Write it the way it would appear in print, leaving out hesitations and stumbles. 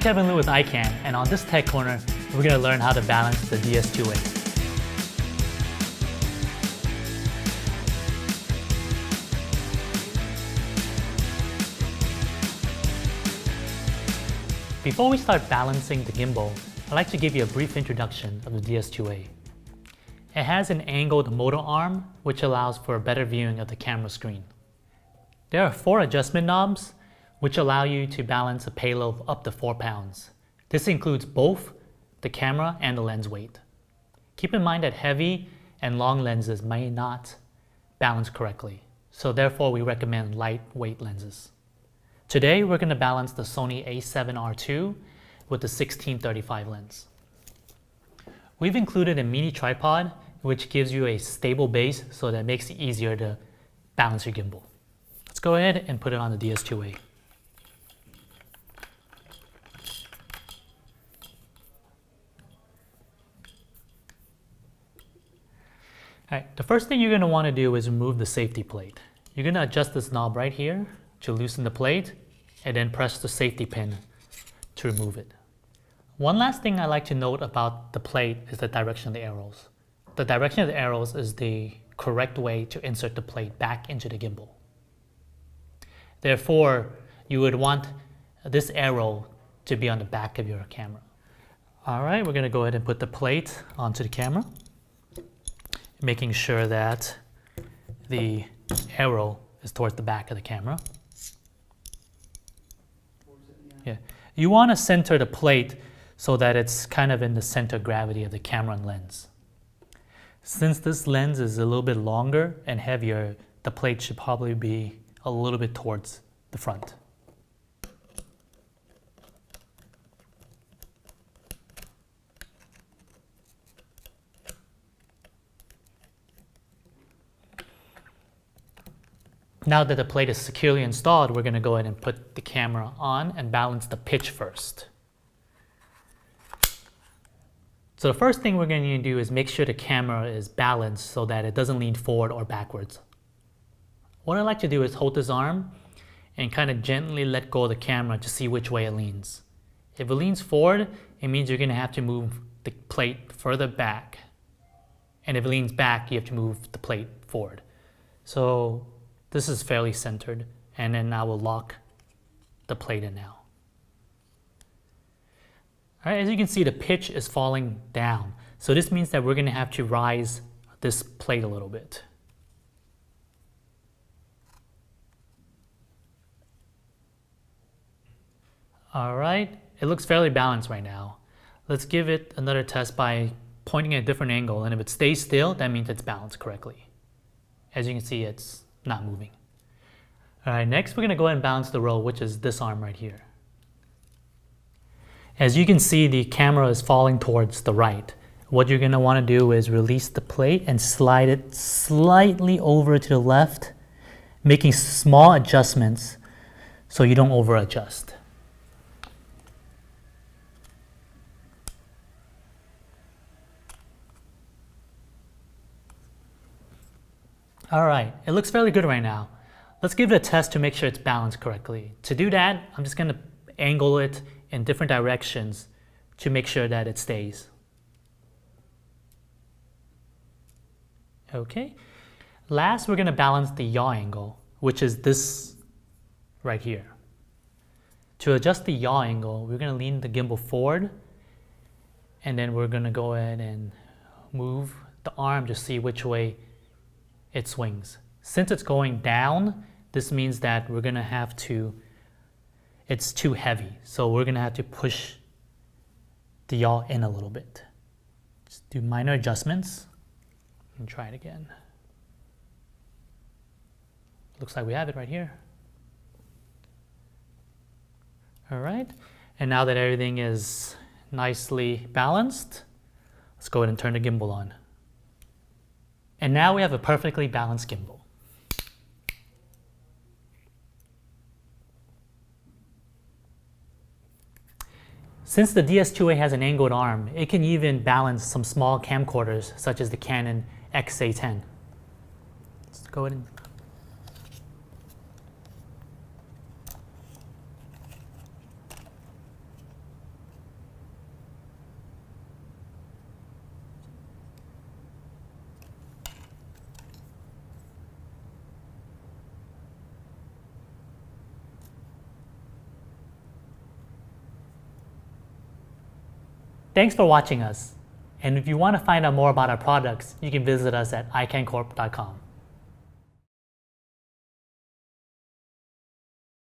Kevin Liu with ICANN, and on this Tech Corner, we're going to learn how to balance the DS2A. Before we start balancing the gimbal, I'd like to give you a brief introduction of the DS2A. It has an angled motor arm, which allows for a better viewing of the camera screen. There are 4 adjustment knobs, which allow you to balance a payload of up to 4 pounds. This includes both the camera and the lens weight. Keep in mind that heavy and long lenses may not balance correctly, so therefore we recommend lightweight lenses. Today we're going to balance the Sony a7R II with the 16-35 lens. We've included a mini tripod which gives you a stable base so that it makes it easier to balance your gimbal. Let's go ahead and put it on the DS2A. Alright, the first thing you're going to want to do is remove the safety plate. You're going to adjust this knob right here to loosen the plate and then press the safety pin to remove it. One last thing I like to note about the plate is the direction of the arrows. The direction of the arrows is the correct way to insert the plate back into the gimbal. Therefore, you would want this arrow to be on the back of your camera. Alright, we're going to go ahead and put the plate onto the camera, making sure that the arrow is towards the back of the camera. Yeah. You want to center the plate so that it's kind of in the center of gravity of the camera and lens. Since this lens is a little bit longer and heavier, the plate should probably be a little bit towards the front. Now that the plate is securely installed, we're going to go ahead and put the camera on and balance the pitch first. So the first thing we're going to do is make sure the camera is balanced so that it doesn't lean forward or backwards. What I like to do is hold this arm and kind of gently let go of the camera to see which way it leans. If it leans forward, it means you're going to have to move the plate further back. And if it leans back, you have to move the plate forward. So this is fairly centered, and then I will lock the plate in now. All right, as you can see, the pitch is falling down. So this means that we're going to have to rise this plate a little bit. All right, it looks fairly balanced right now. Let's give it another test by pointing at a different angle, and if it stays still, that means it's balanced correctly. As you can see, it's not moving. All right, next we're going to go ahead and balance the roll, which is this arm right here. As you can see, the camera is falling towards the right. What you're going to want to do is release the plate and slide it slightly over to the left, making small adjustments so you don't over adjust. All right, it looks fairly good right now. Let's give it a test to make sure it's balanced correctly. To do that, I'm just going to angle it in different directions to make sure that it stays. Okay. Last, we're going to balance the yaw angle, which is this right here. To adjust the yaw angle, we're going to lean the gimbal forward, and then we're going to go ahead and move the arm to see which way it swings. Since it's going down, this means that we're going to have to, it's too heavy. So we're going to have to push the yaw in a little bit. Just do minor adjustments and try it again. Looks like we have it right here. All right, and now that everything is nicely balanced, let's go ahead and turn the gimbal on. And now we have a perfectly balanced gimbal. Since the DS2A has an angled arm, it can even balance some small camcorders such as the Canon XA10. Let's go ahead and Thanks for watching us. And if you want to find out more about our products, you can visit us at icancorp.com.